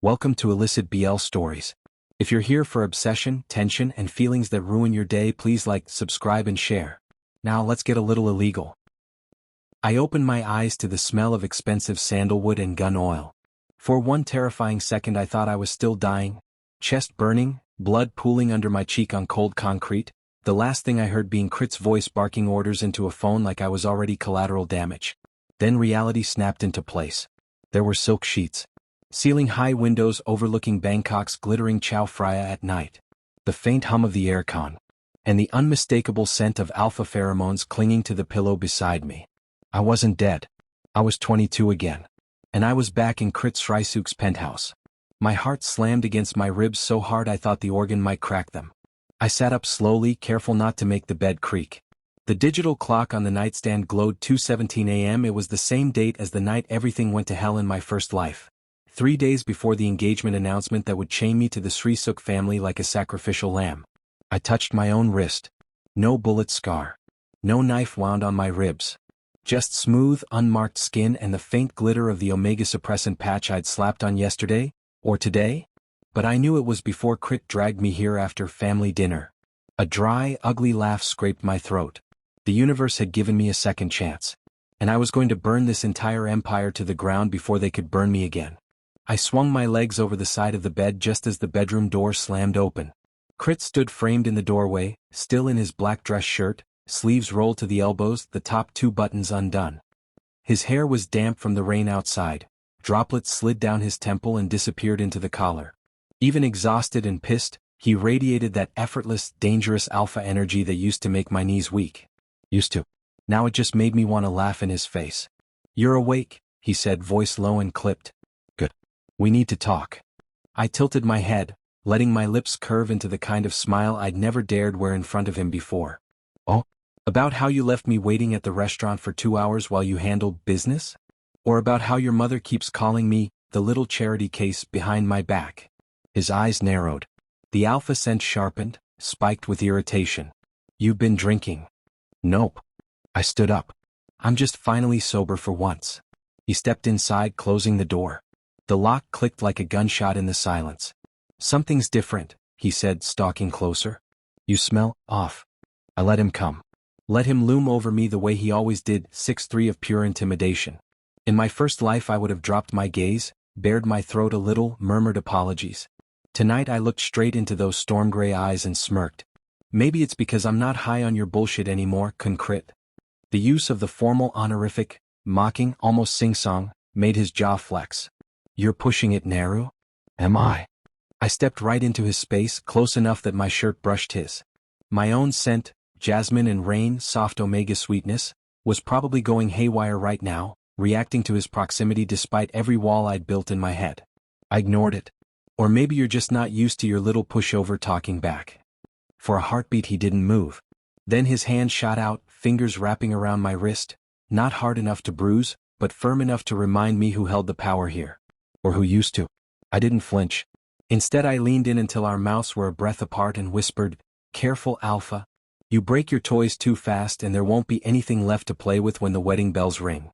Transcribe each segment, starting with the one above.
Welcome to Illicit BL Stories. If you're here for obsession, tension, and feelings that ruin your day, please like, subscribe, and share. Now let's get a little illegal. I opened my eyes to the smell of expensive sandalwood and gun oil. For one terrifying second I thought I was still dying. Chest burning, blood pooling under my cheek on cold concrete, the last thing I heard being Crit's voice barking orders into a phone like I was already collateral damage. Then reality snapped into place. There were silk sheets. Ceiling-high windows overlooking Bangkok's glittering Chao Phraya at night. The faint hum of the aircon. And the unmistakable scent of alpha pheromones clinging to the pillow beside me. I wasn't dead. I was 22 again. And I was back in Crit Srysuk's penthouse. My heart slammed against my ribs so hard I thought the organ might crack them. I sat up slowly, careful not to make the bed creak. The digital clock on the nightstand glowed 2:17 a.m. It was the same date as the night everything went to hell in my first life. 3 days before the engagement announcement that would chain me to the Srisuk family like a sacrificial lamb. I touched my own wrist. No bullet scar. No knife wound on my ribs. Just smooth, unmarked skin and the faint glitter of the Omega suppressant patch I'd slapped on yesterday, or today. But I knew it was before Crit dragged me here after family dinner. A dry, ugly laugh scraped my throat. The universe had given me a second chance. And I was going to burn this entire empire to the ground before they could burn me again. I swung my legs over the side of the bed just as the bedroom door slammed open. Crit stood framed in the doorway, still in his black dress shirt, sleeves rolled to the elbows, the top 2 buttons undone. His hair was damp from the rain outside. Droplets slid down his temple and disappeared into the collar. Even exhausted and pissed, he radiated that effortless, dangerous alpha energy that used to make my knees weak. Used to. Now it just made me want to laugh in his face. "You're awake," he said, voice low and clipped. "Good. We need to talk." I tilted my head, letting my lips curve into the kind of smile I'd never dared wear in front of him before. "Oh? About how you left me waiting at the restaurant for 2 hours while you handled business? Or about how your mother keeps calling me the little charity case behind my back?" His eyes narrowed. The alpha scent sharpened, spiked with irritation. "You've been drinking." "Nope." I stood up. "I'm just finally sober for once." He stepped inside, closing the door. The lock clicked like a gunshot in the silence. "Something's different," he said, stalking closer. "You smell off." I let him come. Let him loom over me the way he always did, 6'3" of pure intimidation. In my first life I would have dropped my gaze, bared my throat a little, murmured apologies. Tonight I looked straight into those storm gray eyes and smirked. "Maybe it's because I'm not high on your bullshit anymore, Crit." The use of the formal honorific, mocking, almost sing-song, made his jaw flex. "You're pushing it, Naru?" "Am I?" I stepped right into his space, close enough that my shirt brushed his. My own scent, jasmine and rain, soft omega sweetness, was probably going haywire right now, reacting to his proximity despite every wall I'd built in my head. I ignored it. "Or maybe you're just not used to your little pushover talking back." For a heartbeat he didn't move. Then his hand shot out, fingers wrapping around my wrist, not hard enough to bruise, but firm enough to remind me who held the power here. Or who used to. I didn't flinch. Instead I leaned in until our mouths were a breath apart and whispered, "Careful, Alpha. You break your toys too fast and there won't be anything left to play with when the wedding bells ring."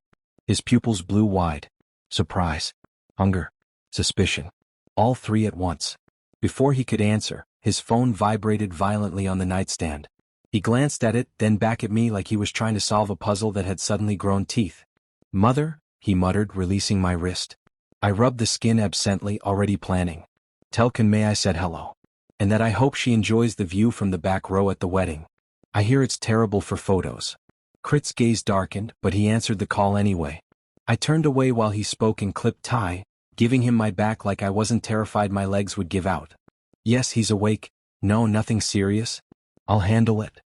His pupils blew wide. Surprise. Hunger. Suspicion. All 3 at once. Before he could answer, his phone vibrated violently on the nightstand. He glanced at it, then back at me like he was trying to solve a puzzle that had suddenly grown teeth. "Mother," he muttered, releasing my wrist. I rubbed the skin absently, already planning. "Tell May I said hello. And that I hope she enjoys the view from the back row at the wedding. I hear it's terrible for photos." Crit's gaze darkened, but he answered the call anyway. I turned away while he spoke in clipped Thai, giving him my back like I wasn't terrified my legs would give out. "Yes, he's awake. No, nothing serious. I'll handle it."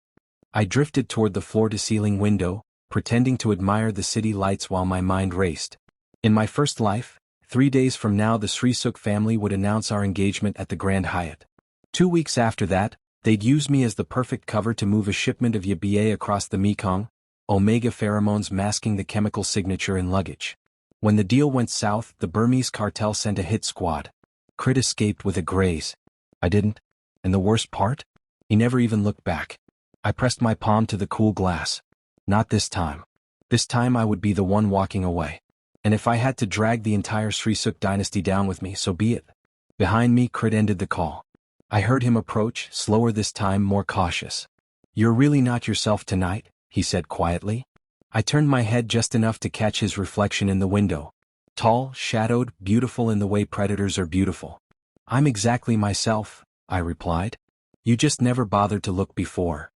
I drifted toward the floor-to-ceiling window, pretending to admire the city lights while my mind raced. In my first life, 3 days from now the Srisuk family would announce our engagement at the Grand Hyatt. 2 weeks after that, they'd use me as the perfect cover to move a shipment of Yaoi across the Mekong, Omega pheromones masking the chemical signature in luggage. When the deal went south, the Burmese cartel sent a hit squad. Crit escaped with a graze. I didn't. And the worst part? He never even looked back. I pressed my palm to the cool glass. Not this time. This time I would be the one walking away. And if I had to drag the entire Srisuk dynasty down with me, so be it. Behind me, Crit ended the call. I heard him approach, slower this time, more cautious. "You're really not yourself tonight," he said quietly. I turned my head just enough to catch his reflection in the window. Tall, shadowed, beautiful in the way predators are beautiful. "I'm exactly myself," I replied. "You just never bothered to look before."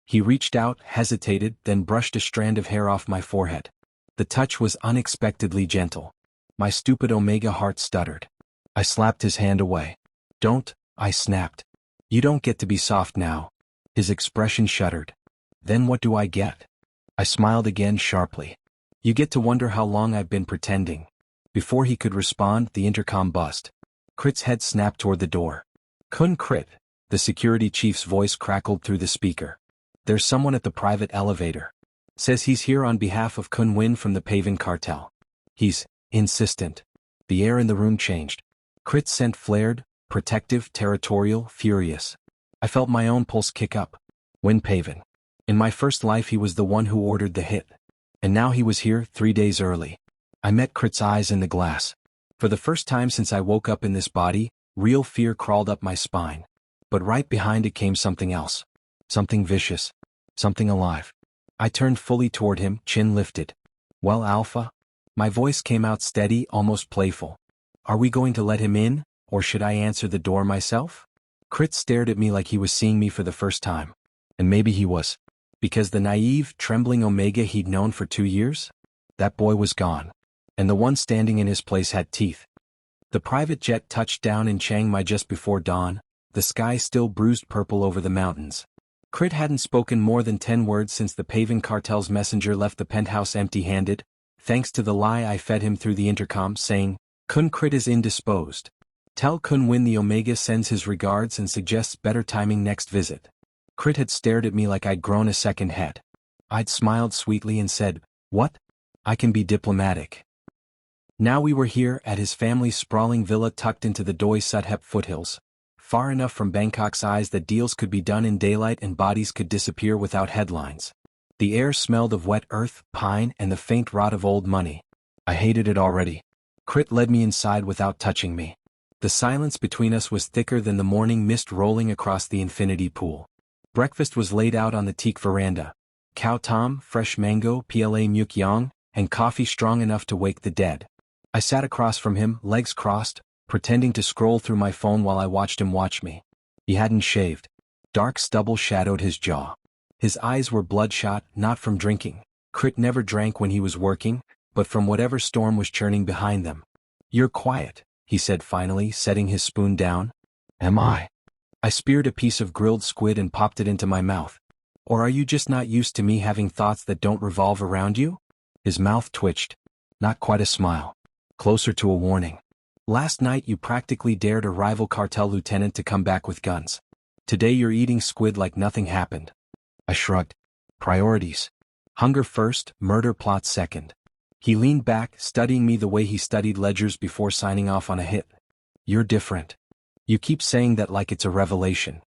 He reached out, hesitated, then brushed a strand of hair off my forehead. The touch was unexpectedly gentle. My stupid Omega heart stuttered. I slapped his hand away. "Don't," I snapped. "You don't get to be soft now." His expression shuddered. "Then what do I get?" I smiled again sharply. "You get to wonder how long I've been pretending." Before he could respond, the intercom buzzed. Crit's head snapped toward the door. "Kun Crit," the security chief's voice crackled through the speaker. "There's someone at the private elevator. Says he's here on behalf of Kun Win from the Paven cartel. He's insistent." The air in the room changed. Crit's scent flared, protective, territorial, furious. I felt my own pulse kick up. Win Paven. In my first life he was the one who ordered the hit. And now he was here 3 days early. I met Crit's eyes in the glass. For the first time since I woke up in this body, real fear crawled up my spine. But right behind it came something else. Something vicious. Something alive. I turned fully toward him, chin lifted. "Well, Alpha?" My voice came out steady, almost playful. "Are we going to let him in, or should I answer the door myself?" Crit stared at me like he was seeing me for the first time. And maybe he was. Because the naive, trembling Omega he'd known for 2 years? That boy was gone. And the one standing in his place had teeth. The private jet touched down in Chiang Mai just before dawn, the sky still bruised purple over the mountains. Crit hadn't spoken more than 10 words since the Paven cartel's messenger left the penthouse empty-handed, thanks to the lie I fed him through the intercom saying, "Kun Crit is indisposed. Tell Kun Win the Omega sends his regards and suggests better timing next visit." Crit had stared at me like I'd grown a second head. I'd smiled sweetly and said, "What? I can be diplomatic." Now we were here at his family's sprawling villa tucked into the Doi Suthep foothills, far enough from Bangkok's eyes that deals could be done in daylight and bodies could disappear without headlines. The air smelled of wet earth, pine, and the faint rot of old money. I hated it already. Crit led me inside without touching me. The silence between us was thicker than the morning mist rolling across the infinity pool. Breakfast was laid out on the teak veranda. Cow tom, fresh mango, PLA mukgyang, and coffee strong enough to wake the dead. I sat across from him, legs crossed, pretending to scroll through my phone while I watched him watch me. He hadn't shaved. Dark stubble shadowed his jaw. His eyes were bloodshot, not from drinking. Crit never drank when he was working, but from whatever storm was churning behind them. "You're quiet," he said finally, setting his spoon down. "Am I?" I speared a piece of grilled squid and popped it into my mouth. "Or are you just not used to me having thoughts that don't revolve around you?" His mouth twitched. Not quite a smile. Closer to a warning. "Last night you practically dared a rival cartel lieutenant to come back with guns. Today you're eating squid like nothing happened." I shrugged. Priorities. Hunger first, murder plot second. He leaned back, studying me the way he studied ledgers before signing off on a hit. "You're different. You keep saying that like it's a revelation."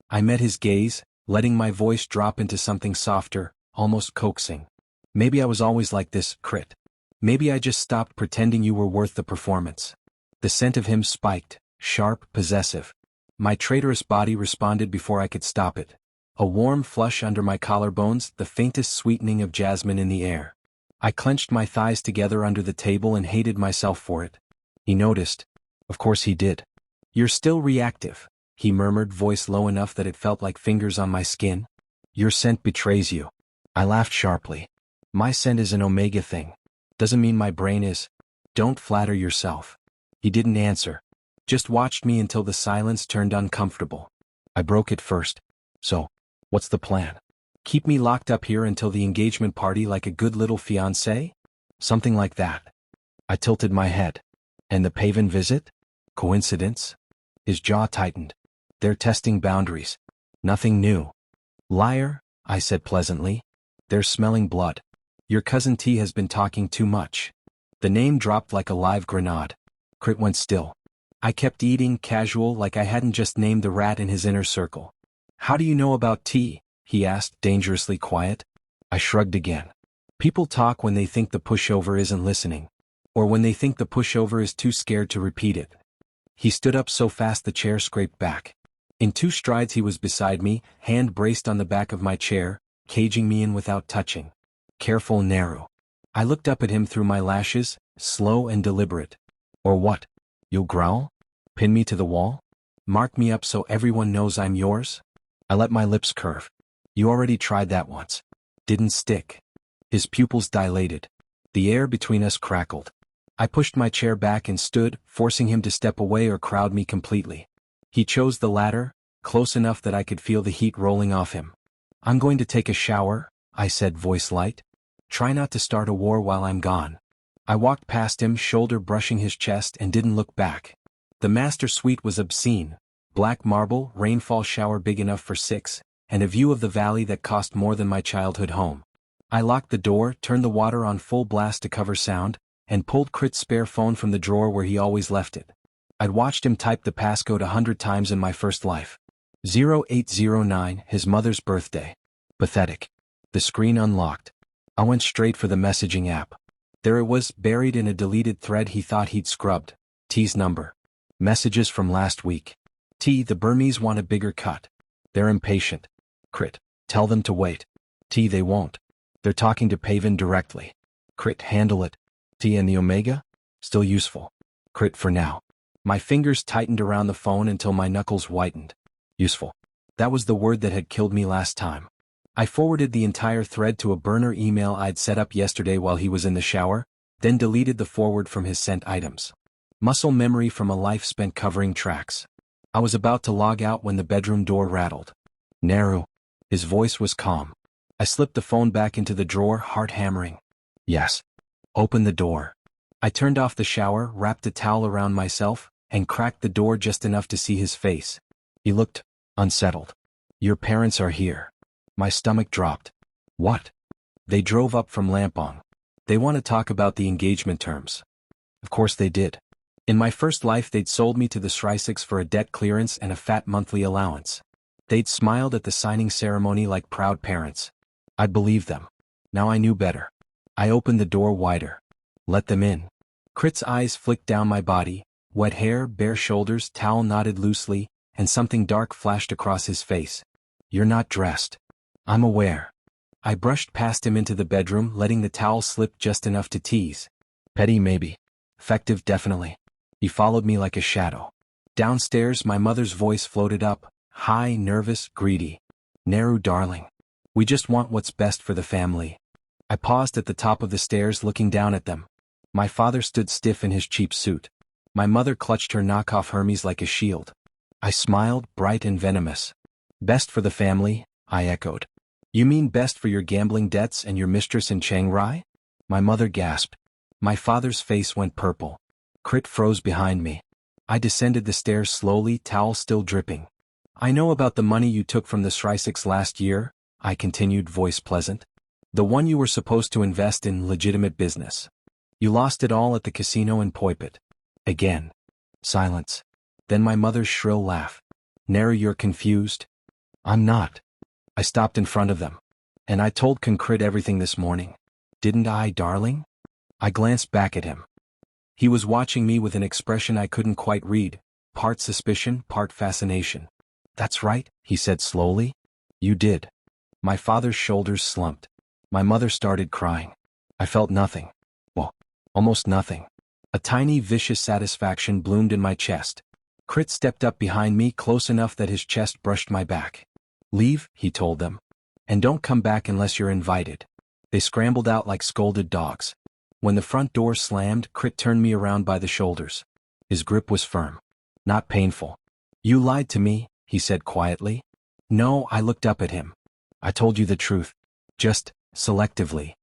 I met his gaze, letting my voice drop into something softer, almost coaxing. "Maybe I was always like this, Crit. Maybe I just stopped pretending you were worth the performance." The scent of him spiked, sharp, possessive. My traitorous body responded before I could stop it. A warm flush under my collarbones, the faintest sweetening of jasmine in the air. I clenched my thighs together under the table and hated myself for it. He noticed. Of course he did. "You're still reactive," he murmured, voice low enough that it felt like fingers on my skin. "Your scent betrays you." I laughed sharply. "My scent is an Omega thing. Doesn't mean my brain is." "Don't flatter yourself." He didn't answer. Just watched me until the silence turned uncomfortable. I broke it first. "So, what's the plan? Keep me locked up here until the engagement party like a good little fiancé?" "Something like that." I tilted my head. "And the Paven visit? Coincidence?" His jaw tightened. "They're testing boundaries. Nothing new." "Liar," I said pleasantly. "They're smelling blood. Your cousin T has been talking too much." The name dropped like a live grenade. Crit went still. I kept eating, casual, like I hadn't just named the rat in his inner circle. "How do you know about T?" he asked, dangerously quiet. I shrugged again. "People talk when they think the pushover isn't listening. Or when they think the pushover is too scared to repeat it." He stood up so fast the chair scraped back. In 2 strides he was beside me, hand braced on the back of my chair, caging me in without touching. Careful, Naru. I looked up at him through my lashes, slow and deliberate. Or what? You'll growl? Pin me to the wall? Mark me up so everyone knows I'm yours? I let my lips curve. You already tried that once. Didn't stick. His pupils dilated. The air between us crackled. I pushed my chair back and stood, forcing him to step away or crowd me completely. He chose the latter, close enough that I could feel the heat rolling off him. I'm going to take a shower, I said, voice light. Try not to start a war while I'm gone. I walked past him, shoulder brushing his chest, and didn't look back. The master suite was obscene. Black marble, rainfall shower big enough for 6, and a view of the valley that cost more than my childhood home. I locked the door, turned the water on full blast to cover sound, and pulled Crit's spare phone from the drawer where he always left it. I'd watched him type the passcode 100 times in my first life. 0809, his mother's birthday. Pathetic. The screen unlocked. I went straight for the messaging app. There it was, buried in a deleted thread he thought he'd scrubbed. T's number. Messages from last week. T, the Burmese want a bigger cut. They're impatient. Crit, tell them to wait. T, they won't. They're talking to Pavan directly. Crit, handle it. T, and the Omega? Still useful. Crit, for now. My fingers tightened around the phone until my knuckles whitened. Useful. That was the word that had killed me last time. I forwarded the entire thread to a burner email I'd set up yesterday while he was in the shower, then deleted the forward from his sent items. Muscle memory from a life spent covering tracks. I was about to log out when the bedroom door rattled. Naru. His voice was calm. I slipped the phone back into the drawer, heart hammering. Yes. Open the door. I turned off the shower, wrapped a towel around myself, and cracked the door just enough to see his face. He looked unsettled. Your parents are here. My stomach dropped. What? They drove up from Lampong. They want to talk about the engagement terms. Of course they did. In my first life they'd sold me to the Shrisics for a debt clearance and a fat monthly allowance. They'd smiled at the signing ceremony like proud parents. I'd believed them. Now I knew better. I opened the door wider. Let them in. Crit's eyes flicked down my body, wet hair, bare shoulders, towel knotted loosely, and something dark flashed across his face. You're not dressed. I'm aware. I brushed past him into the bedroom, letting the towel slip just enough to tease. Petty maybe. Effective definitely. He followed me like a shadow. Downstairs my mother's voice floated up, high, nervous, greedy. Naru darling. We just want what's best for the family. I paused at the top of the stairs looking down at them. My father stood stiff in his cheap suit. My mother clutched her knockoff Hermes like a shield. I smiled, bright and venomous. Best for the family, I echoed. You mean best for your gambling debts and your mistress in Chiang Rai? My mother gasped. My father's face went purple. Crit froze behind me. I descended the stairs slowly, towel still dripping. I know about the money you took from the Shrisics last year, I continued, voice pleasant. The one you were supposed to invest in legitimate business. You lost it all at the casino in Poipet. Again. Silence. Then my mother's shrill laugh. Naru, you're confused? I'm not. I stopped in front of them. And I told Concrit everything this morning. Didn't I, darling? I glanced back at him. He was watching me with an expression I couldn't quite read, part suspicion, part fascination. That's right, he said slowly. You did. My father's shoulders slumped. My mother started crying. I felt nothing. Well, almost nothing. A tiny vicious satisfaction bloomed in my chest. Crit stepped up behind me close enough that his chest brushed my back. Leave, he told them. And don't come back unless you're invited. They scrambled out like scolded dogs. When the front door slammed, Crit turned me around by the shoulders. His grip was firm. Not painful. You lied to me, he said quietly. No, I looked up at him. I told you the truth. Just, selectively.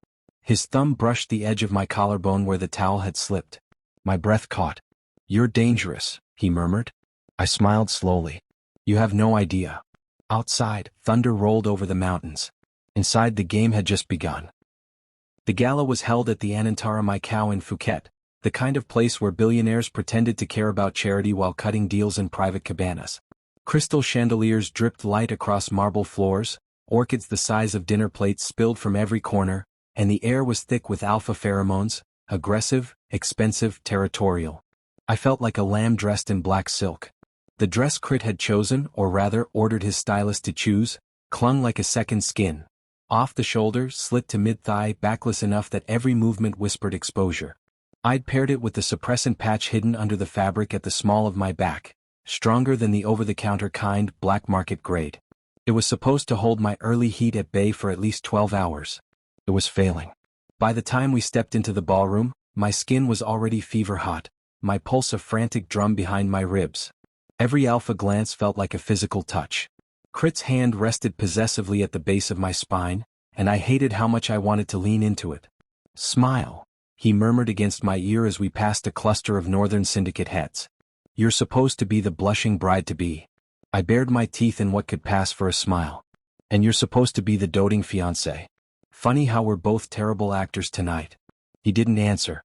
His thumb brushed the edge of my collarbone where the towel had slipped. My breath caught. You're dangerous, he murmured. I smiled slowly. You have no idea. Outside, thunder rolled over the mountains. Inside, the game had just begun. The gala was held at the Anantara Mai Khao in Phuket, the kind of place where billionaires pretended to care about charity while cutting deals in private cabanas. Crystal chandeliers dripped light across marble floors, orchids the size of dinner plates spilled from every corner, and the air was thick with alpha pheromones, aggressive, expensive, territorial. I felt like a lamb dressed in black silk. The dress Crit had chosen, or rather ordered his stylist to choose, clung like a second skin. Off the shoulder, slit to mid-thigh, backless enough that every movement whispered exposure. I'd paired it with the suppressant patch hidden under the fabric at the small of my back, stronger than the over-the-counter kind, black market grade. It was supposed to hold my early heat at bay for at least 12 hours. It was failing. By the time we stepped into the ballroom, my skin was already fever-hot, my pulse a frantic drum behind my ribs. Every alpha glance felt like a physical touch. Crit's hand rested possessively at the base of my spine, and I hated how much I wanted to lean into it. "Smile," he murmured against my ear as we passed a cluster of Northern Syndicate heads. "You're supposed to be the blushing bride-to-be." I bared my teeth in what could pass for a smile. "And you're supposed to be the doting fiancé. Funny how we're both terrible actors tonight." He didn't answer.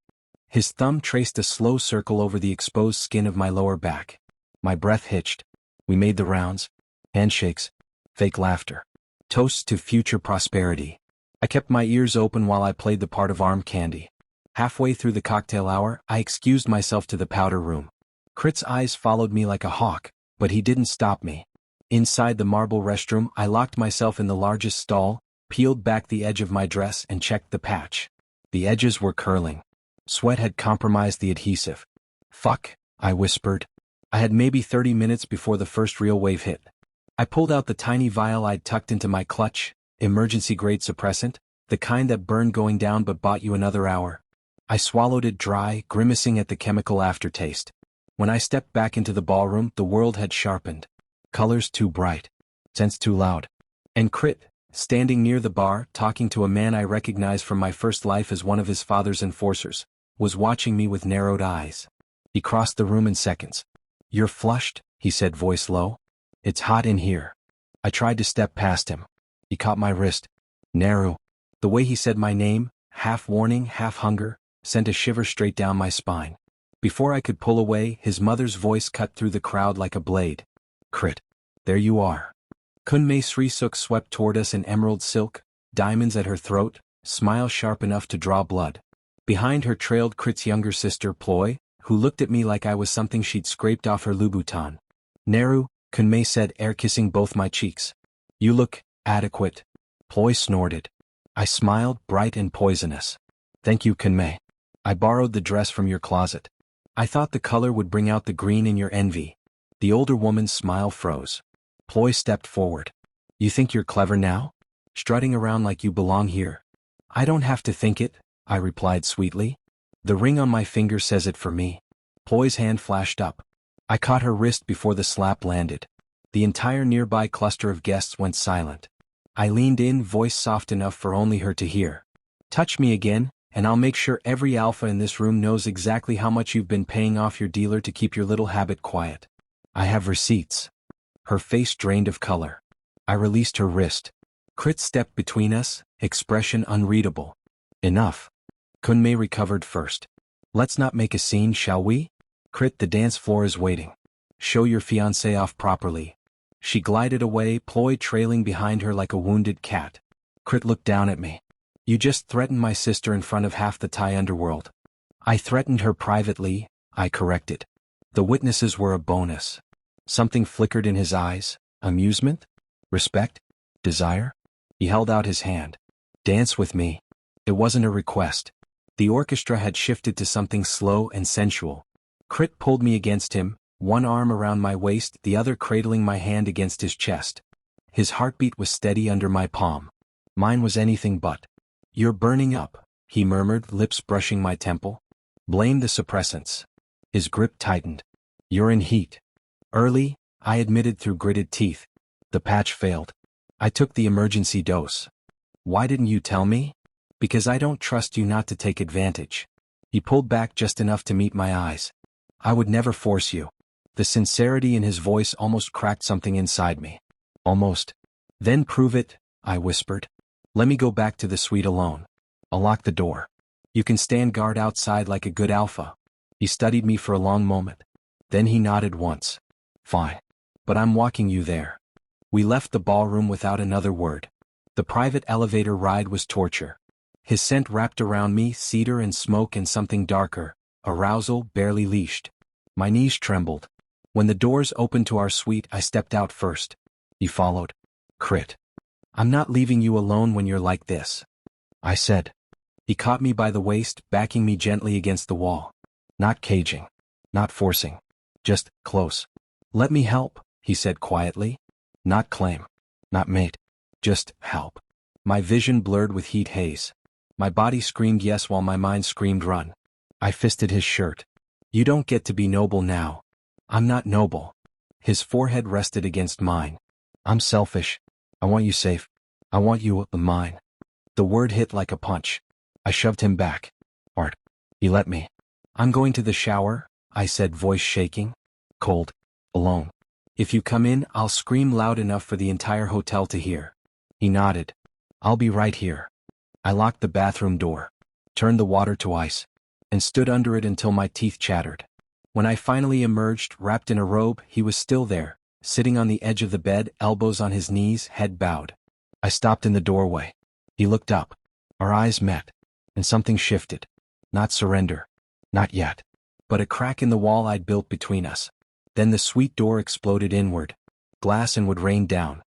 His thumb traced a slow circle over the exposed skin of my lower back. My breath hitched. We made the rounds. Handshakes. Fake laughter. Toasts to future prosperity. I kept my ears open while I played the part of arm candy. Halfway through the cocktail hour, I excused myself to the powder room. Crit's eyes followed me like a hawk, but he didn't stop me. Inside the marble restroom, I locked myself in the largest stall, peeled back the edge of my dress and checked the patch. The edges were curling. Sweat had compromised the adhesive. "Fuck," I whispered. I had maybe 30 minutes before the first real wave hit. I pulled out the tiny vial I'd tucked into my clutch, emergency-grade suppressant, the kind that burned going down but bought you another hour. I swallowed it dry, grimacing at the chemical aftertaste. When I stepped back into the ballroom, the world had sharpened. Colors too bright. Scents too loud. And Crit, standing near the bar, talking to a man I recognized from my first life as one of his father's enforcers, was watching me with narrowed eyes. He crossed the room in seconds. "You're flushed," he said, voice low. "It's hot in here." I tried to step past him. He caught my wrist. "Naru." The way he said my name, half warning, half hunger, sent a shiver straight down my spine. Before I could pull away, his mother's voice cut through the crowd like a blade. "Crit. There you are." Kunmei Srisuk swept toward us in emerald silk, diamonds at her throat, smile sharp enough to draw blood. Behind her trailed Crit's younger sister, Ploy, who looked at me like I was something she'd scraped off her Louboutin. "Naru," Kunmei said, air-kissing both my cheeks. "You look adequate." Ploy snorted. I smiled, bright and poisonous. "Thank you, Kunmei. I borrowed the dress from your closet. I thought the color would bring out the green in your envy." The older woman's smile froze. Ploy stepped forward. "You think you're clever now? Strutting around like you belong here?" "I don't have to think it," I replied sweetly. "The ring on my finger says it for me." Ploy's hand flashed up. I caught her wrist before the slap landed. The entire nearby cluster of guests went silent. I leaned in, voice soft enough for only her to hear. "Touch me again, and I'll make sure every alpha in this room knows exactly how much you've been paying off your dealer to keep your little habit quiet. I have receipts." Her face drained of color. I released her wrist. Crit stepped between us, expression unreadable. "Enough." Kunmei recovered first. "Let's not make a scene, shall we? Crit, the dance floor is waiting. Show your fiancé off properly." She glided away, Ploy trailing behind her like a wounded cat. Crit looked down at me. "You just threatened my sister in front of half the Thai underworld." "I threatened her privately," I corrected. "The witnesses were a bonus." Something flickered in his eyes. Amusement? Respect? Desire? He held out his hand. "Dance with me." It wasn't a request. The orchestra had shifted to something slow and sensual. Crit pulled me against him, one arm around my waist, the other cradling my hand against his chest. His heartbeat was steady under my palm. Mine was anything but. "You're burning up," he murmured, lips brushing my temple. "Blame the suppressants." His grip tightened. "You're in heat." "Early," I admitted through gritted teeth. "The patch failed. I took the emergency dose." "Why didn't you tell me?" "Because I don't trust you not to take advantage." He pulled back just enough to meet my eyes. "I would never force you." The sincerity in his voice almost cracked something inside me. "Almost." "Then prove it," I whispered. "Let me go back to the suite alone. I'll lock the door. You can stand guard outside like a good alpha." He studied me for a long moment. Then he nodded once. "Fine. But I'm walking you there." We left the ballroom without another word. The private elevator ride was torture. His scent wrapped around me, cedar and smoke and something darker, arousal barely leashed. My knees trembled. When the doors opened to our suite, I stepped out first. He followed. Crit. I'm not leaving you alone when you're like this, I said. He caught me by the waist, backing me gently against the wall. Not caging. Not forcing. Just close. Let me help, he said quietly. Not claim. Not mate. Just help. My vision blurred with heat haze. My body screamed yes while my mind screamed run. I fisted his shirt. You don't get to be noble now. I'm not noble. His forehead rested against mine. I'm selfish. I want you safe. I want you mine. The word hit like a punch. I shoved him back. Art. He let me. I'm going to the shower, I said, voice shaking. Cold. Alone. If you come in, I'll scream loud enough for the entire hotel to hear. He nodded. I'll be right here. I locked the bathroom door, turned the water to ice, and stood under it until my teeth chattered. When I finally emerged, wrapped in a robe, he was still there, sitting on the edge of the bed, elbows on his knees, head bowed. I stopped in the doorway. He looked up. Our eyes met, and something shifted. Not surrender. Not yet. But a crack in the wall I'd built between us. Then the suite door exploded inward. Glass and wood rained down.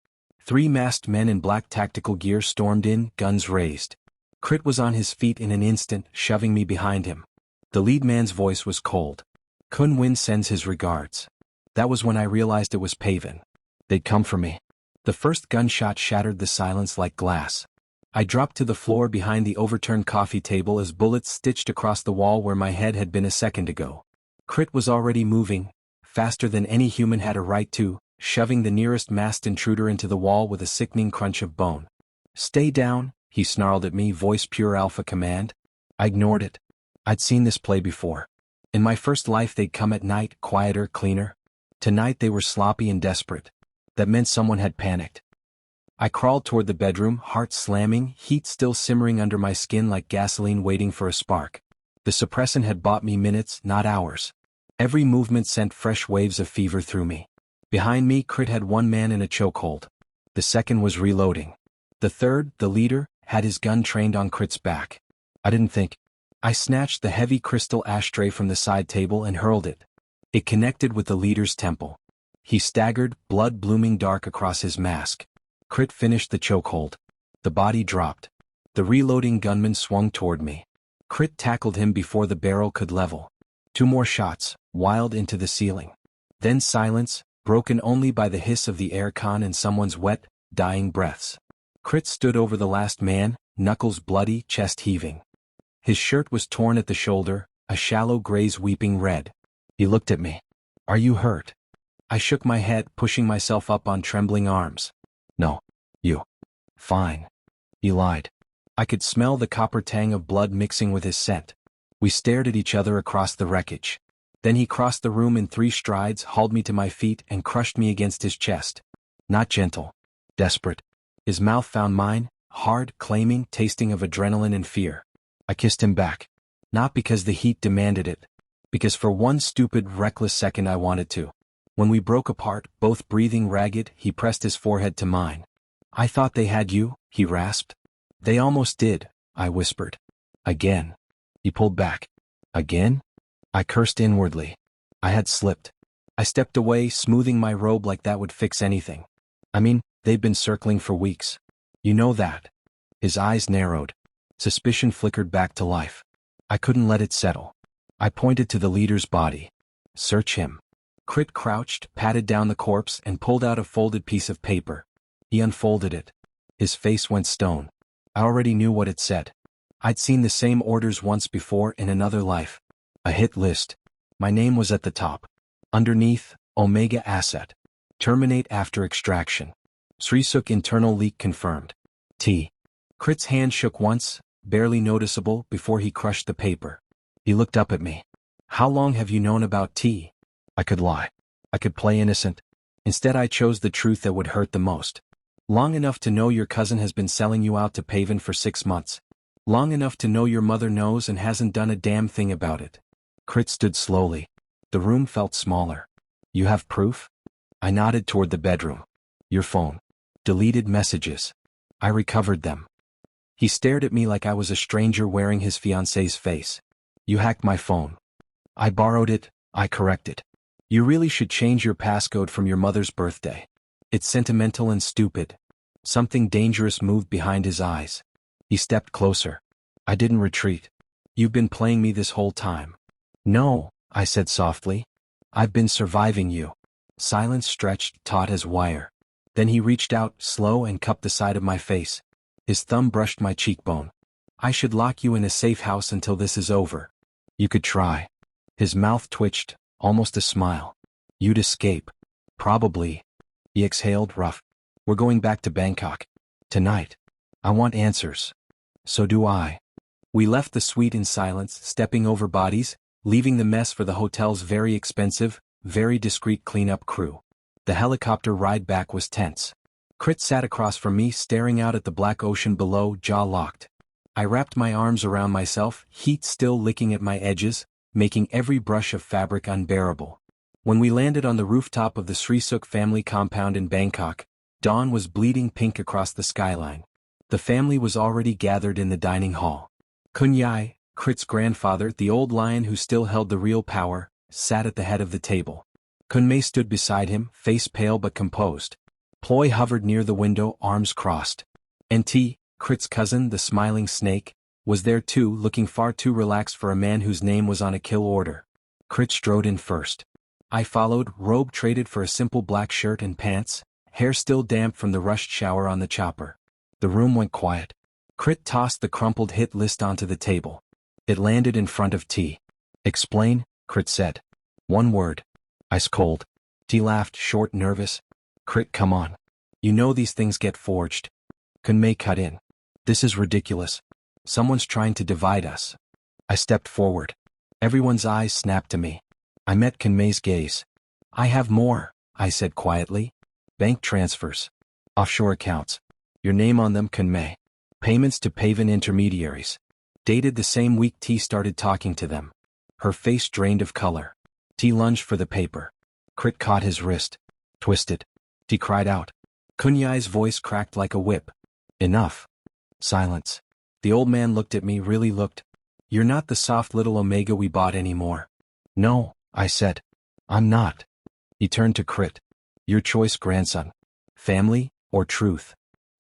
3 masked men in black tactical gear stormed in, guns raised. Crit was on his feet in an instant, shoving me behind him. The lead man's voice was cold. Kun Win sends his regards. That was when I realized it was Paven. They'd come for me. The first gunshot shattered the silence like glass. I dropped to the floor behind the overturned coffee table as bullets stitched across the wall where my head had been a second ago. Crit was already moving, faster than any human had a right to, shoving the nearest masked intruder into the wall with a sickening crunch of bone. Stay down, he snarled at me, voice pure alpha command. I ignored it. I'd seen this play before. In my first life they'd come at night, quieter, cleaner. Tonight they were sloppy and desperate. That meant someone had panicked. I crawled toward the bedroom, heart slamming, heat still simmering under my skin like gasoline waiting for a spark. The suppressant had bought me minutes, not hours. Every movement sent fresh waves of fever through me. Behind me, Crit had 1 man in a chokehold. The second was reloading. The third, the leader, had his gun trained on Crit's back. I didn't think. I snatched the heavy crystal ashtray from the side table and hurled it. It connected with the leader's temple. He staggered, blood blooming dark across his mask. Crit finished the chokehold. The body dropped. The reloading gunman swung toward me. Crit tackled him before the barrel could level. 2 more shots, wild into the ceiling. Then silence, broken only by the hiss of the aircon and someone's wet, dying breaths. Crit stood over the last man, knuckles bloody, chest heaving. His shirt was torn at the shoulder, a shallow graze weeping red. He looked at me. Are you hurt? I shook my head, pushing myself up on trembling arms. No. You. Fine. He lied. I could smell the copper tang of blood mixing with his scent. We stared at each other across the wreckage. Then he crossed the room in 3 strides, hauled me to my feet, and crushed me against his chest. Not gentle. Desperate. His mouth found mine, hard, claiming, tasting of adrenaline and fear. I kissed him back. Not because the heat demanded it. Because for 1 stupid, reckless second I wanted to. When we broke apart, both breathing ragged, he pressed his forehead to mine. I thought they had you, he rasped. They almost did, I whispered. Again. He pulled back. Again? I cursed inwardly. I had slipped. I stepped away, smoothing my robe like that would fix anything. I mean, they've been circling for weeks. You know that. His eyes narrowed. Suspicion flickered back to life. I couldn't let it settle. I pointed to the leader's body. Search him. Crit crouched, patted down the corpse, and pulled out a folded piece of paper. He unfolded it. His face went stone. I already knew what it said. I'd seen the same orders once before in another life. A hit list. My name was at the top. Underneath, Omega Asset. Terminate after extraction. Srisuk internal leak confirmed. T. Crit's hand shook once, barely noticeable, before he crushed the paper. He looked up at me. How long have you known about T? I could lie. I could play innocent. Instead I chose the truth that would hurt the most. Long enough to know your cousin has been selling you out to Paven for 6 months. Long enough to know your mother knows and hasn't done a damn thing about it. Crit stood slowly. The room felt smaller. You have proof? I nodded toward the bedroom. Your phone. Deleted messages. I recovered them. He stared at me like I was a stranger wearing his fiancé's face. You hacked my phone. I borrowed it, I corrected. You really should change your passcode from your mother's birthday. It's sentimental and stupid. Something dangerous moved behind his eyes. He stepped closer. I didn't retreat. You've been playing me this whole time. No, I said softly. I've been surviving you. Silence stretched, taut as wire. Then he reached out, slow, and cupped the side of my face. His thumb brushed my cheekbone. I should lock you in a safe house until this is over. You could try. His mouth twitched, almost a smile. You'd escape. Probably. He exhaled, rough. We're going back to Bangkok. Tonight. I want answers. So do I. We left the suite in silence, stepping over bodies, leaving the mess for the hotel's very expensive, very discreet cleanup crew. The helicopter ride back was tense. Crit sat across from me, staring out at the black ocean below, jaw locked. I wrapped my arms around myself, heat still licking at my edges, making every brush of fabric unbearable. When we landed on the rooftop of the Srisuk family compound in Bangkok, dawn was bleeding pink across the skyline. The family was already gathered in the dining hall. Kunyai, Crit's grandfather, the old lion who still held the real power, sat at the head of the table. Kunmei stood beside him, face pale but composed. Ploy hovered near the window, arms crossed. Nt, Crit's cousin, the smiling snake, was there too, looking far too relaxed for a man whose name was on a kill order. Crit strode in first. I followed, robe traded for a simple black shirt and pants, hair still damp from the rushed shower on the chopper. The room went quiet. Crit tossed the crumpled hit list onto the table. It landed in front of T. Explain, Crit said. One word. Ice cold. T laughed, short, nervous. Crit, come on. You know these things get forged. Kunmei cut in. This is ridiculous. Someone's trying to divide us. I stepped forward. Everyone's eyes snapped to me. I met Kunmei's gaze. I have more, I said quietly. Bank transfers. Offshore accounts. Your name on them, Kunmei. Payments to Pavan intermediaries. Dated the same week T started talking to them. Her face drained of color. T lunged for the paper. Crit caught his wrist. Twisted. T cried out. Kunyai's voice cracked like a whip. Enough. Silence. The old man looked at me, really looked. You're not the soft little Omega we bought anymore. No, I said. I'm not. He turned to Crit. Your choice, grandson. Family, or truth?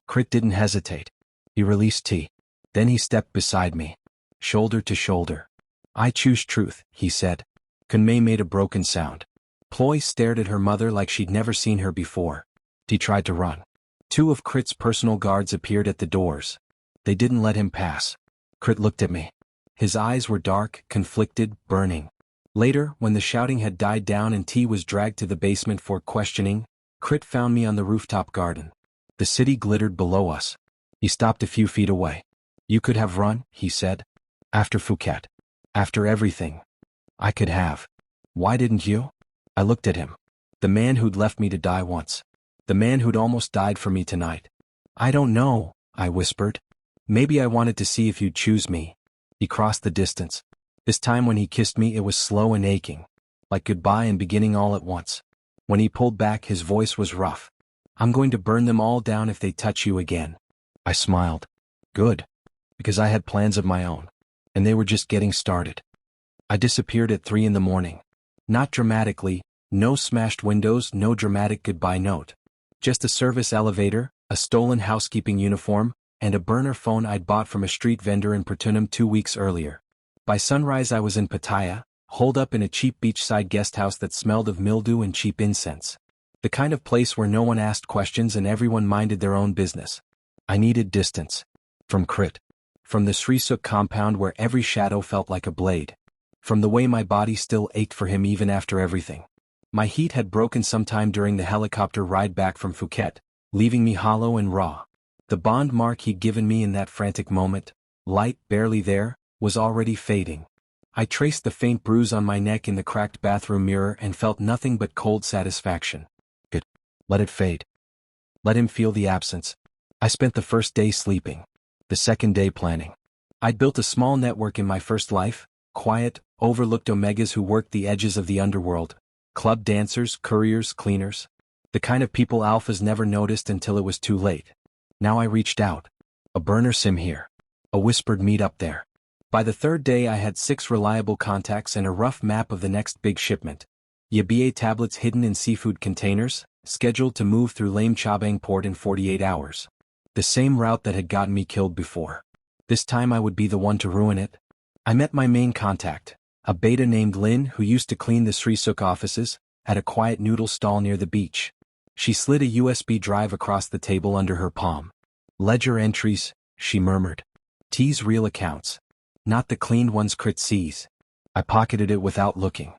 Crit didn't hesitate. He released T. Then he stepped beside me. Shoulder to shoulder. I choose truth, he said. Kunmei made a broken sound. Ploy stared at her mother like she'd never seen her before. T tried to run. Two of Crit's personal guards appeared at the doors. They didn't let him pass. Crit looked at me. His eyes were dark, conflicted, burning. Later, when the shouting had died down and T was dragged to the basement for questioning, Crit found me on the rooftop garden. The city glittered below us. He stopped a few feet away. You could have run, he said. After Phuket. After everything. I could have. Why didn't you? I looked at him. The man who'd left me to die once. The man who'd almost died for me tonight. I don't know, I whispered. Maybe I wanted to see if you'd choose me. He crossed the distance. This time when he kissed me it was slow and aching. Like goodbye and beginning all at once. When he pulled back his voice was rough. I'm going to burn them all down if they touch you again. I smiled. Good. Because I had plans of my own. And they were just getting started. I disappeared at 3 a.m. Not dramatically, no smashed windows, no dramatic goodbye note. Just a service elevator, a stolen housekeeping uniform, and a burner phone I'd bought from a street vendor in Pratunam 2 weeks earlier. By sunrise I was in Pattaya, holed up in a cheap beachside guesthouse that smelled of mildew and cheap incense. The kind of place where no one asked questions and everyone minded their own business. I needed distance. From Crit. From the Srisuk compound where every shadow felt like a blade. From the way my body still ached for him even after everything. My heat had broken sometime during the helicopter ride back from Phuket, leaving me hollow and raw. The bond mark he'd given me in that frantic moment, light barely there, was already fading. I traced the faint bruise on my neck in the cracked bathroom mirror and felt nothing but cold satisfaction. Good. Let it fade. Let him feel the absence. I spent the first day sleeping. The second day planning. I'd built a small network in my first life, quiet, overlooked Omegas who worked the edges of the underworld. Club dancers, couriers, cleaners. The kind of people alphas never noticed until it was too late. Now I reached out. A burner sim here. A whispered meet up there. By the third day I had 6 reliable contacts and a rough map of the next big shipment. Yaoi tablets hidden in seafood containers, scheduled to move through Lame Chabang port in 48 hours. The same route that had gotten me killed before. This time I would be the one to ruin it. I met my main contact, a beta named Lin who used to clean the Sri Suk offices, at a quiet noodle stall near the beach. She slid a USB drive across the table under her palm. Ledger entries, she murmured. T's real accounts. Not the cleaned ones Crit sees. I pocketed it without looking.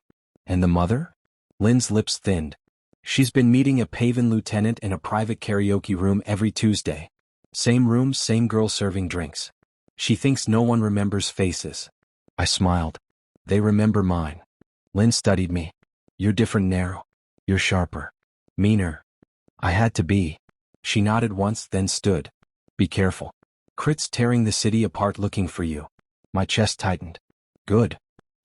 And the mother? Lin's lips thinned. She's been meeting a Pavan lieutenant in a private karaoke room every Tuesday. Same room, same girl serving drinks. She thinks no one remembers faces. I smiled. They remember mine. Lin studied me. You're different, narrow. You're sharper. Meaner. I had to be. She nodded once, then stood. Be careful. Crit's tearing the city apart looking for you. My chest tightened. Good.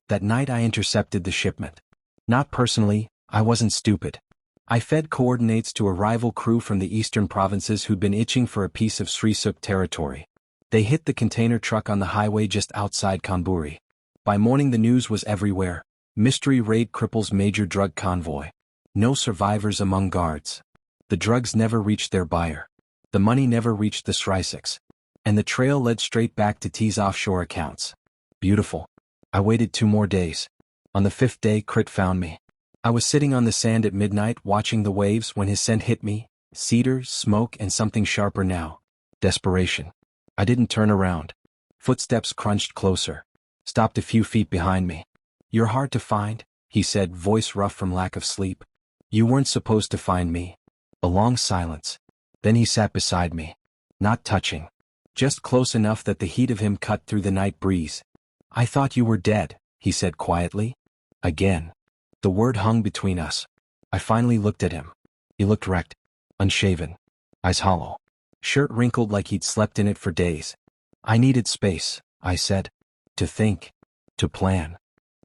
That night I intercepted the shipment. Not personally, I wasn't stupid. I fed coordinates to a rival crew from the eastern provinces who'd been itching for a piece of Sri Suk territory. They hit the container truck on the highway just outside Kanburi. By morning the news was everywhere. Mystery raid cripples major drug convoy. No survivors among guards. The drugs never reached their buyer. The money never reached the Sri Suks. And the trail led straight back to T's offshore accounts. Beautiful. I waited 2 more days. On the 5th day, Crit found me. I was sitting on the sand at midnight watching the waves when his scent hit me. Cedar, smoke, and something sharper now. Desperation. I didn't turn around. Footsteps crunched closer. Stopped a few feet behind me. You're hard to find, he said, voice rough from lack of sleep. You weren't supposed to find me. A long silence. Then he sat beside me. Not touching. Just close enough that the heat of him cut through the night breeze. I thought you were dead, he said quietly. Again. The word hung between us. I finally looked at him. He looked wrecked. Unshaven. Eyes hollow. Shirt wrinkled like he'd slept in it for days. I needed space, I said. To think. To plan.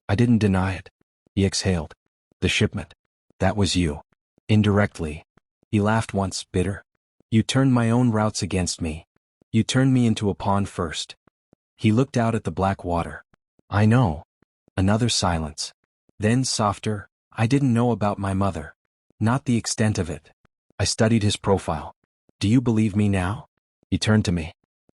I didn't deny it. He exhaled. The shipment. That was you. Indirectly. He laughed once, bitter. You turned my own routes against me. You turned me into a pawn first. He looked out at the black water. I know. Another silence. Then softer, I didn't know about my mother. Not the extent of it. I studied his profile. Do you believe me now? He turned to me.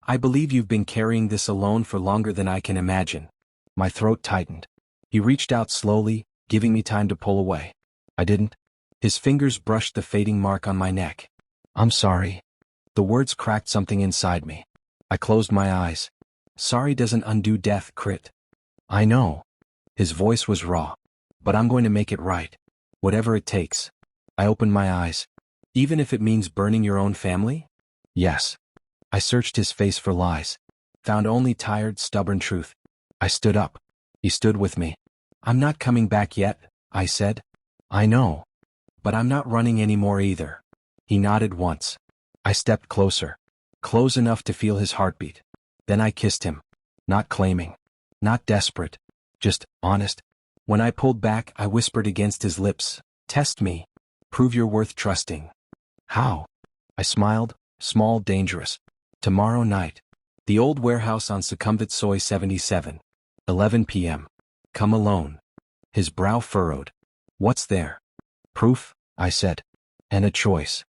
I believe you've been carrying this alone for longer than I can imagine. My throat tightened. He reached out slowly, giving me time to pull away. I didn't. His fingers brushed the fading mark on my neck. I'm sorry. The words cracked something inside me. I closed my eyes. Sorry doesn't undo death, Crit. I know. His voice was raw. But I'm going to make it right. Whatever it takes. I opened my eyes. Even if it means burning your own family? Yes. I searched his face for lies. Found only tired, stubborn truth. I stood up. He stood with me. I'm not coming back yet, I said. I know. But I'm not running anymore either. He nodded once. I stepped closer. Close enough to feel his heartbeat. Then I kissed him. Not claiming. Not desperate. Just honest. When I pulled back, I whispered against his lips. Test me. Prove you're worth trusting. How? I smiled. Small, dangerous. Tomorrow night. The old warehouse on Sukhumvit Soy 77. 11 p.m. Come alone. His brow furrowed. What's there? Proof, I said. And a choice.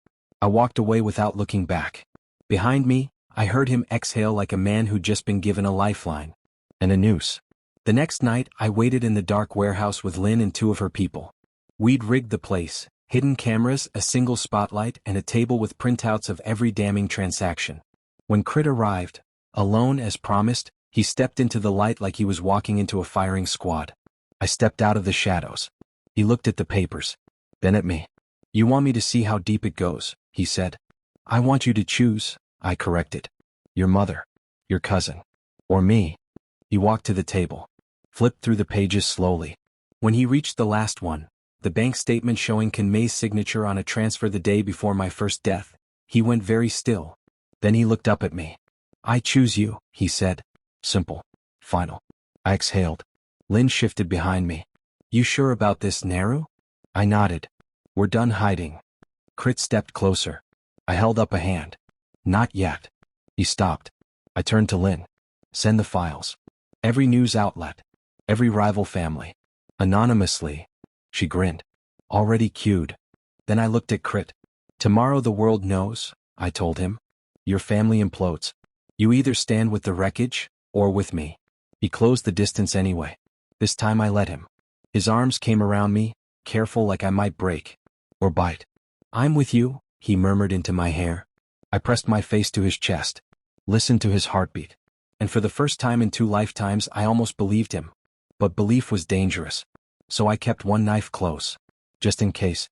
I walked away without looking back. Behind me, I heard him exhale like a man who'd just been given a lifeline. And a noose. The next night, I waited in the dark warehouse with Lynn and 2 of her people. We'd rigged the place, hidden cameras, a single spotlight, and a table with printouts of every damning transaction. When Crit arrived, alone as promised, he stepped into the light like he was walking into a firing squad. I stepped out of the shadows. He looked at the papers. Then at me. You want me to see how deep it goes, he said. I want you to choose, I corrected. Your mother. Your cousin. Or me. He walked to the table. Flipped through the pages slowly. When he reached the last one, the bank statement showing Kinmay's signature on a transfer the day before my first death, he went very still. Then he looked up at me. I choose you, he said. Simple. Final. I exhaled. Lynn shifted behind me. You sure about this, Naru? I nodded. We're done hiding. Crit stepped closer. I held up a hand. Not yet. He stopped. I turned to Lynn. Send the files. Every news outlet. Every rival family. Anonymously. She grinned. Already cued. Then I looked at Crit. Tomorrow the world knows, I told him. Your family implodes. You either stand with the wreckage, or with me. He closed the distance anyway. This time I let him. His arms came around me, careful like I might break. Or bite. I'm with you, he murmured into my hair. I pressed my face to his chest. Listened to his heartbeat. And for the first time in 2 lifetimes I almost believed him. But belief was dangerous. So I kept one knife close. Just in case.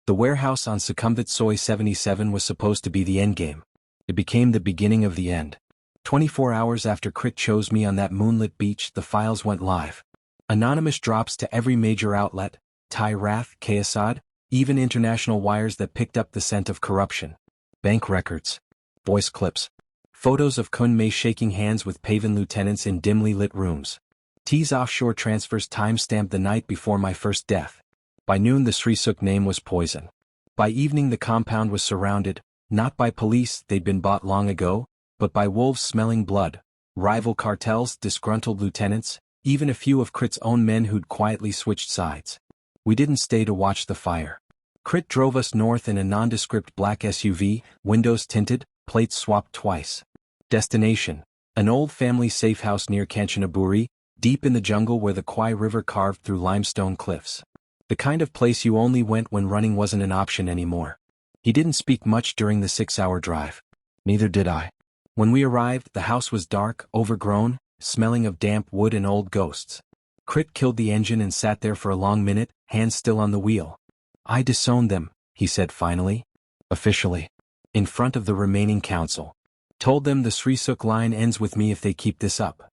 The warehouse on Sukhumvit Soy 77 was supposed to be the endgame. It became the beginning of the end. 24 hours after Crit chose me on that moonlit beach, the files went live. Anonymous drops to every major outlet, Thai Wrath, KSAD, even international wires that picked up the scent of corruption. Bank records. Voice clips. Photos of Kun Mei shaking hands with Pavan lieutenants in dimly lit rooms. T's offshore transfers time-stamped the night before my first death. By noon the Sri Suk name was poison. By evening the compound was surrounded, not by police, they'd been bought long ago, but by wolves smelling blood, rival cartels, disgruntled lieutenants, even a few of Crit's own men who'd quietly switched sides. We didn't stay to watch the fire. Crit drove us north in a nondescript black SUV, windows tinted, plates swapped twice. Destination: an old family safe house near Kanchanaburi, deep in the jungle where the Kwai River carved through limestone cliffs. The kind of place you only went when running wasn't an option anymore. He didn't speak much during the 6-hour drive. Neither did I. When we arrived, the house was dark, overgrown, smelling of damp wood and old ghosts. Crit killed the engine and sat there for a long minute, hands still on the wheel. I disowned them, he said finally. Officially. In front of the remaining council. Told them the Sri Suk line ends with me if they keep this up.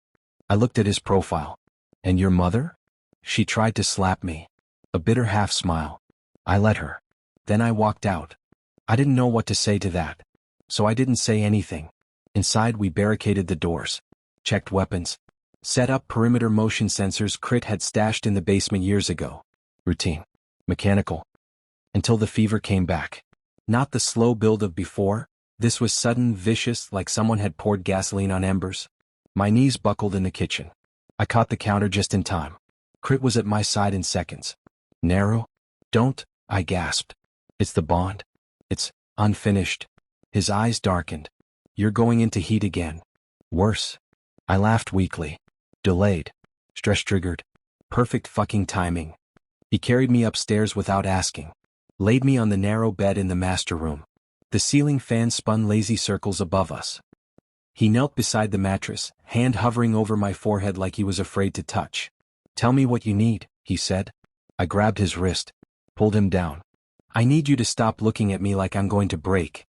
I looked at his profile. And your mother? She tried to slap me. A bitter half-smile. I let her. Then I walked out. I didn't know what to say to that. So I didn't say anything. Inside we barricaded the doors. Checked weapons. Set up perimeter motion sensors Crit had stashed in the basement years ago. Routine. Mechanical. Until the fever came back. Not the slow build of before. This was sudden, vicious, like someone had poured gasoline on embers. My knees buckled in the kitchen. I caught the counter just in time. Crit was at my side in seconds. Narrow? Don't, I gasped. It's the bond. It's unfinished. His eyes darkened. You're going into heat again. Worse. I laughed weakly. Delayed. Stress-triggered. Perfect fucking timing. He carried me upstairs without asking. Laid me on the narrow bed in the master room. The ceiling fan spun lazy circles above us. He knelt beside the mattress, hand hovering over my forehead like he was afraid to touch. Tell me what you need, he said. I grabbed his wrist. Pulled him down. I need you to stop looking at me like I'm going to break.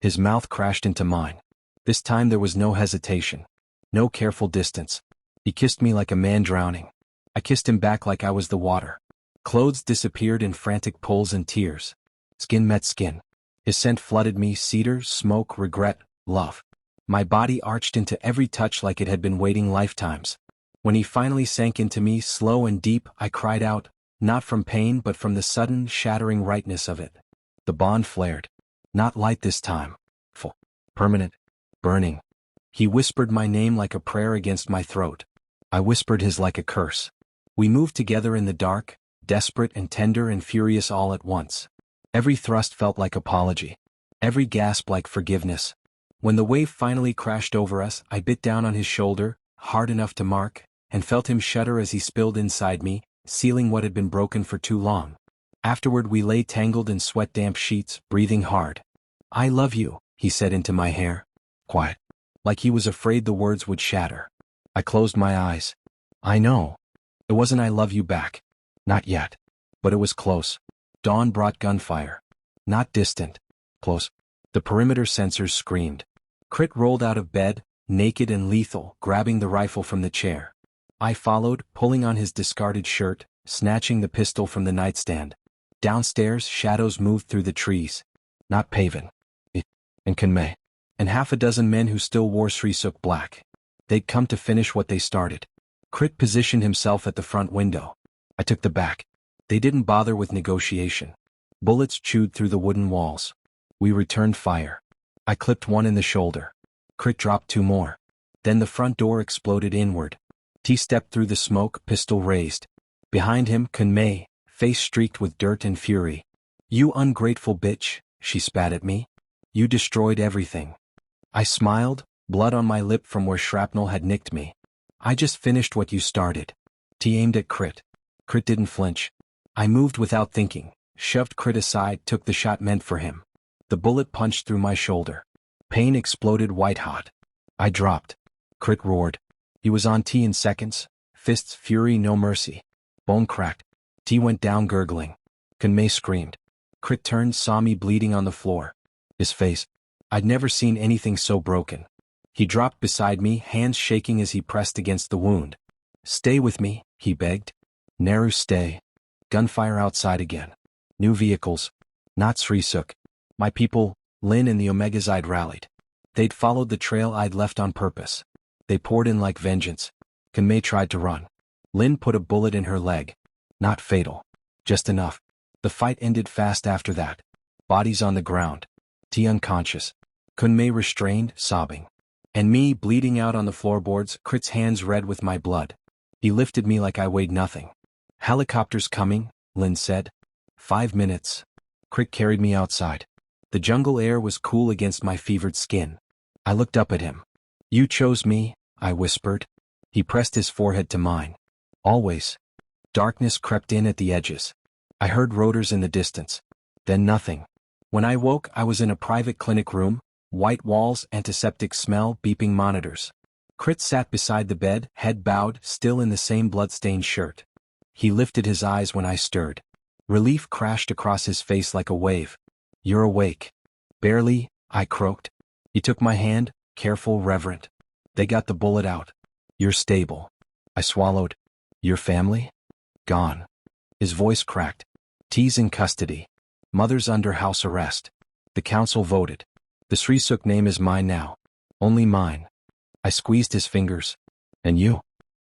His mouth crashed into mine. This time there was no hesitation. No careful distance. He kissed me like a man drowning. I kissed him back like I was the water. Clothes disappeared in frantic pulls and tears. Skin met skin. His scent flooded me, cedar, smoke, regret, love. My body arched into every touch like it had been waiting lifetimes. When he finally sank into me, slow and deep, I cried out, not from pain but from the sudden, shattering rightness of it. The bond flared. Not light this time. Full. Permanent. Burning. He whispered my name like a prayer against my throat. I whispered his like a curse. We moved together in the dark, desperate and tender and furious all at once. Every thrust felt like apology. Every gasp like forgiveness. When the wave finally crashed over us, I bit down on his shoulder, hard enough to mark, and felt him shudder as he spilled inside me, sealing what had been broken for too long. Afterward we lay tangled in sweat-damp sheets, breathing hard. I love you, he said into my hair. Quiet. Like he was afraid the words would shatter. I closed my eyes. I know. It wasn't I love you back. Not yet. But it was close. Dawn brought gunfire. Not distant. Close. The perimeter sensors screamed. Crit rolled out of bed, naked and lethal, grabbing the rifle from the chair. I followed, pulling on his discarded shirt, snatching the pistol from the nightstand. Downstairs, shadows moved through the trees. Not Pavan. And Kanmei. And half a dozen men who still wore Sri Suk black. They'd come to finish what they started. Crit positioned himself at the front window. I took the back. They didn't bother with negotiation. Bullets chewed through the wooden walls. We returned fire. I clipped one in the shoulder. Crit dropped 2 more. Then the front door exploded inward. T stepped through the smoke, pistol raised. Behind him, Kunmei, face streaked with dirt and fury. "You ungrateful bitch," she spat at me. "You destroyed everything." I smiled, blood on my lip from where shrapnel had nicked me. "I just finished what you started." T aimed at Crit. Crit didn't flinch. I moved without thinking, shoved Crit aside, took the shot meant for him. The bullet punched through my shoulder. Pain exploded white-hot. I dropped. Crit roared. He was on T in seconds. Fists, fury, no mercy. Bone cracked. T went down gurgling. Kunmei screamed. Crit turned, saw me bleeding on the floor. His face. I'd never seen anything so broken. He dropped beside me, hands shaking as he pressed against the wound. "Stay with me," he begged. "Naru, stay." Gunfire outside again. New vehicles. Not Srisuk. My people, Lin and the Omegas I'd rallied. They'd followed the trail I'd left on purpose. They poured in like vengeance. Kunmei tried to run. Lin put a bullet in her leg. Not fatal. Just enough. The fight ended fast after that. Bodies on the ground. T unconscious. Kunmei restrained, sobbing. And me bleeding out on the floorboards, Crit's hands red with my blood. He lifted me like I weighed nothing. "Helicopter's coming," Lin said. 5 minutes. Crit carried me outside. The jungle air was cool against my fevered skin. I looked up at him. "You chose me," I whispered. He pressed his forehead to mine. "Always." Darkness crept in at the edges. I heard rotors in the distance. Then nothing. When I woke, I was in a private clinic room, white walls, antiseptic smell, beeping monitors. Crit sat beside the bed, head bowed, still in the same blood-stained shirt. He lifted his eyes when I stirred. Relief crashed across his face like a wave. "You're awake." "Barely," I croaked. He took my hand, careful, reverent. "They got the bullet out." "You're stable." I swallowed. "Your family?" "Gone." His voice cracked. "T's in custody. Mother's under house arrest. The council voted. The Srisuk name is mine now. Only mine." I squeezed his fingers. "And you?"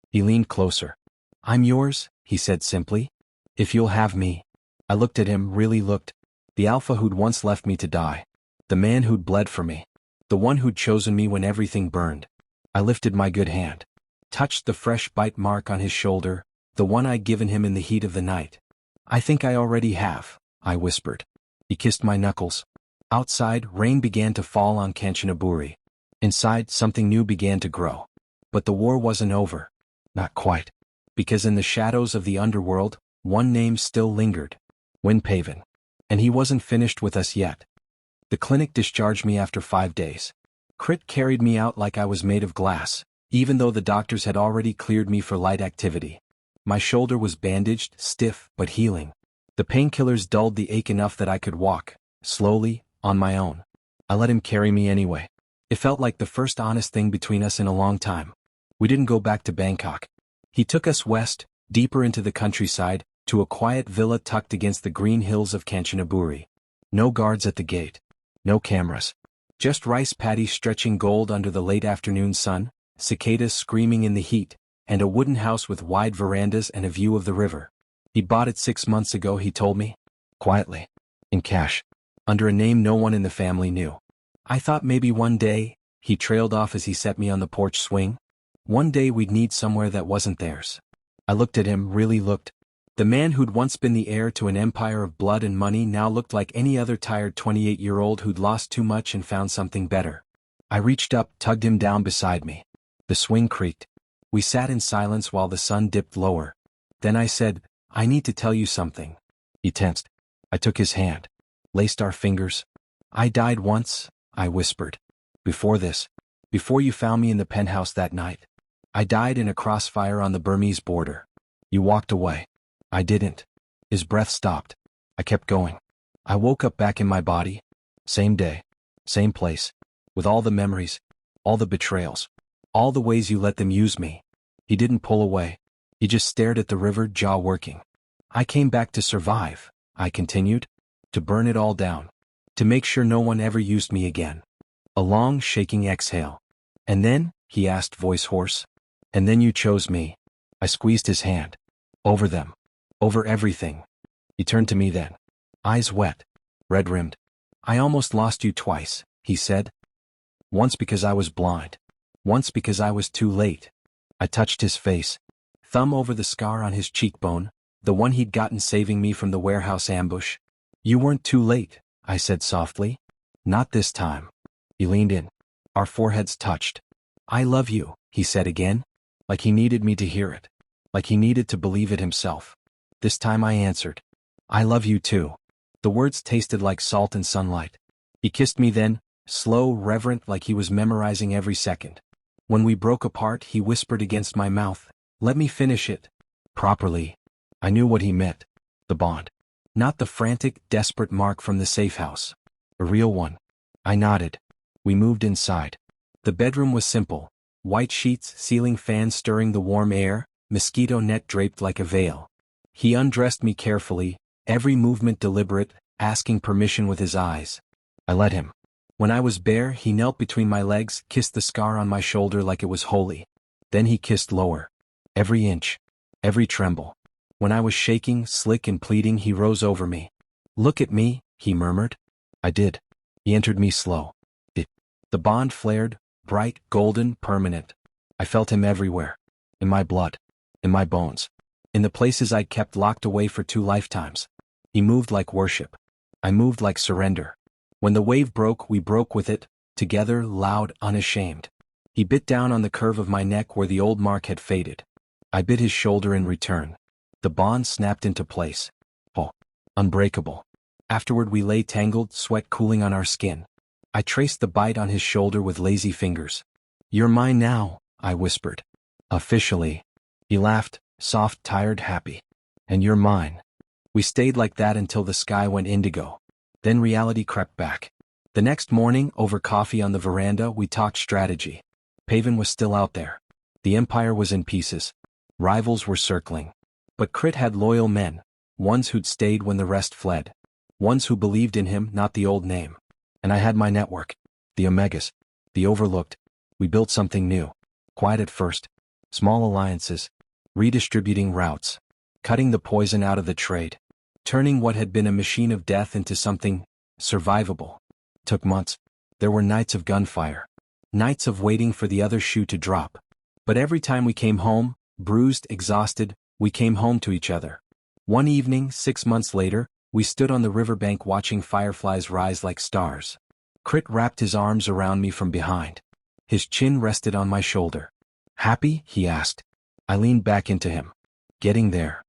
He leaned closer. "I'm yours," he said simply. "If you'll have me." I looked at him, really looked. The Alpha who'd once left me to die. The man who'd bled for me. The one who'd chosen me when everything burned. I lifted my good hand. Touched the fresh bite mark on his shoulder, the one I'd given him in the heat of the night. "I think I already have," I whispered. He kissed my knuckles. Outside, rain began to fall on Kanchanaburi. Inside, something new began to grow. But the war wasn't over. Not quite. Because in the shadows of the underworld, one name still lingered. Windpaven. And he wasn't finished with us yet. The clinic discharged me after 5 days. Crit carried me out like I was made of glass, even though the doctors had already cleared me for light activity. My shoulder was bandaged, stiff, but healing. The painkillers dulled the ache enough that I could walk, slowly, on my own. I let him carry me anyway. It felt like the first honest thing between us in a long time. We didn't go back to Bangkok. He took us west, deeper into the countryside, to a quiet villa tucked against the green hills of Kanchanaburi. No guards at the gate. No cameras. Just rice paddies stretching gold under the late afternoon sun, cicadas screaming in the heat, and a wooden house with wide verandas and a view of the river. He bought it 6 months ago, he told me. Quietly. In cash. Under a name no one in the family knew. I thought maybe one day, he trailed off as he set me on the porch swing. One day we'd need somewhere that wasn't theirs. I looked at him, really looked. The man who'd once been the heir to an empire of blood and money now looked like any other tired 28-year-old who'd lost too much and found something better. I reached up, tugged him down beside me. The swing creaked. We sat in silence while the sun dipped lower. Then I said, "I need to tell you something." He tensed. I took his hand. Laced our fingers. "I died once," I whispered. "Before this. Before you found me in the penthouse that night. I died in a crossfire on the Burmese border. You walked away. I didn't." His breath stopped. I kept going. I woke up back in my body. Same day. Same place. With all the memories. All the betrayals. All the ways you let them use me. He didn't pull away. He just stared at the river, jaw working. "I came back to survive," I continued. "To burn it all down. To make sure no one ever used me again." A long, shaking exhale. "And then?" he asked, voice hoarse. "And then you chose me." I squeezed his hand. "Over them. Over everything." He turned to me then. Eyes wet. Red-rimmed. "I almost lost you twice," he said. "Once because I was blind. Once because I was too late. I touched his face. Thumb over the scar on his cheekbone, the one he'd gotten saving me from the warehouse ambush. You weren't too late, I said softly. Not this time. He leaned in. Our foreheads touched. I love you, he said again. Like he needed me to hear it. Like he needed to believe it himself. This time I answered. I love you too. The words tasted like salt and sunlight. He kissed me then, slow, reverent, like he was memorizing every second. When we broke apart, he whispered against my mouth, let me finish it. Properly. I knew what he meant. The bond. Not the frantic, desperate Mark from the safe house. A real one. I nodded. We moved inside. The bedroom was simple. White sheets, ceiling fans stirring the warm air, mosquito net draped like a veil. He undressed me carefully, every movement deliberate, asking permission with his eyes. I let him. When I was bare, he knelt between my legs, kissed the scar on my shoulder like it was holy. Then he kissed lower. Every inch. Every tremble. When I was shaking, slick and pleading, he rose over me. Look at me, he murmured. I did. He entered me slow. The bond flared, bright, golden, permanent. I felt him everywhere. In my blood. In my bones. In the places I'd kept locked away for 2 lifetimes. He moved like worship. I moved like surrender. When the wave broke, we broke with it, together, loud, unashamed. He bit down on the curve of my neck where the old mark had faded. I bit his shoulder in return. The bond snapped into place. Oh, unbreakable. Afterward we lay tangled, sweat cooling on our skin. I traced the bite on his shoulder with lazy fingers. You're mine now, I whispered. Officially. He laughed, soft, tired, happy. And you're mine. We stayed like that until the sky went indigo. Then reality crept back. The next morning, over coffee on the veranda, we talked strategy. Paven was still out there. The Empire was in pieces. Rivals were circling. But Crit had loyal men, ones who'd stayed when the rest fled. Ones who believed in him, not the old name. And I had my network. The Omegas. The Overlooked. We built something new. Quiet at first. Small alliances. Redistributing routes. Cutting the poison out of the trade. Turning what had been a machine of death into something survivable. Took months. There were nights of gunfire. Nights of waiting for the other shoe to drop. But every time we came home, bruised, exhausted, we came home to each other. One evening, 6 months later, we stood on the riverbank watching fireflies rise like stars. Crit wrapped his arms around me from behind. His chin rested on my shoulder. Happy? He asked. I leaned back into him. Getting there.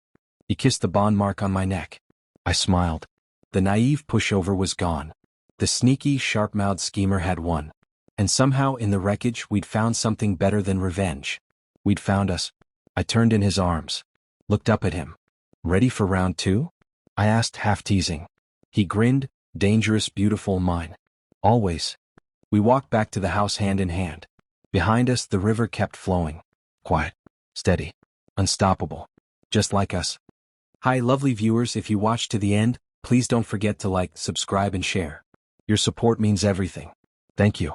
He kissed the bond mark on my neck. I smiled. The naive pushover was gone. The sneaky, sharp-mouthed schemer had won. And somehow in the wreckage we'd found something better than revenge. We'd found us. I turned in his arms. Looked up at him. Ready for round 2? I asked, half teasing. He grinned, dangerous, beautiful, mine. Always. We walked back to the house hand in hand. Behind us the river kept flowing. Quiet. Steady. Unstoppable. Just like us. Hi lovely viewers, if you watched to the end, please don't forget to like, subscribe and share. Your support means everything. Thank you.